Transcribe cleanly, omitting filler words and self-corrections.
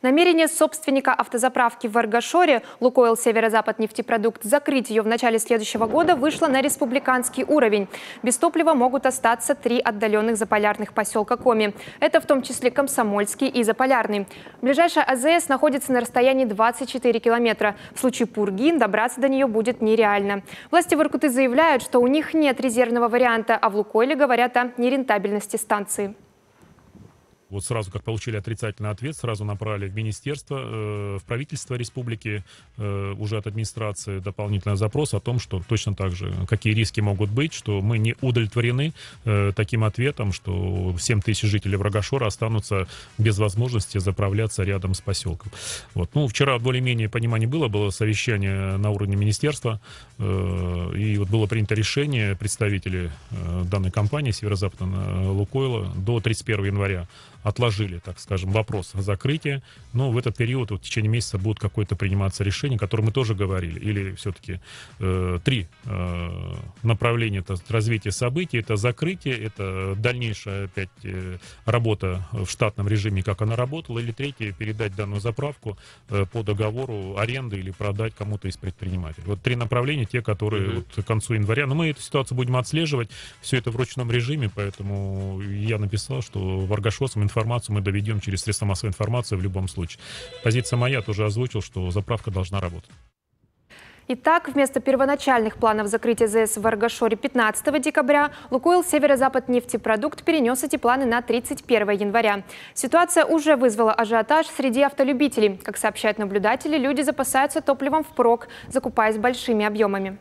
Намерение собственника автозаправки в Аргашоре «Лукойл Северо-Запад нефтепродукт» закрыть ее в начале следующего года вышло на республиканский уровень. Без топлива могут остаться 3 отдаленных заполярных поселка Коми. Это в том числе Комсомольский и Заполярный. Ближайшая АЗС находится на расстоянии 24 километра. В случае пурги добраться до нее будет нереально. Власти Воркуты заявляют, что у них нет резервного варианта, а в «Лукойле» говорят о нерентабельности станции. Вот сразу, как получили отрицательный ответ, сразу направили в министерство, в правительство республики, уже от администрации дополнительный запрос о том, что точно так же, какие риски могут быть, что мы не удовлетворены таким ответом, что 7 тысяч жителей Аргашора останутся без возможности заправляться рядом с поселком. Вот. Ну, вчера более-менее понимание было совещание на уровне министерства, и вот было принято решение представителей данной компании Северо-Западного Лукойла до 31 января отложили, так скажем, вопрос о закрытии. Но в этот период, вот, в течение месяца, будут какое-то приниматься решение, о котором мы тоже говорили. Или все-таки 3 направления: это развитие событий, это закрытие, это дальнейшая опять работа в штатном режиме, как она работала. Или третье: передать данную заправку по договору аренды или продать кому-то из предпринимателей. Вот 3 направления, те, которые вот к концу января. Но мы эту ситуацию будем отслеживать. Все это в ручном режиме, поэтому я написал, что в Аргашорском информацию мы доведем через средства массовой информации в любом случае. Позиция моя тоже озвучил, что заправка должна работать. Итак, вместо первоначальных планов закрытия ЗС в Аргашоре 15 декабря «Лукойл Северо-Запад нефтепродукт» перенес эти планы на 31 января. Ситуация уже вызвала ажиотаж среди автолюбителей. Как сообщают наблюдатели, люди запасаются топливом впрок, закупаясь большими объемами.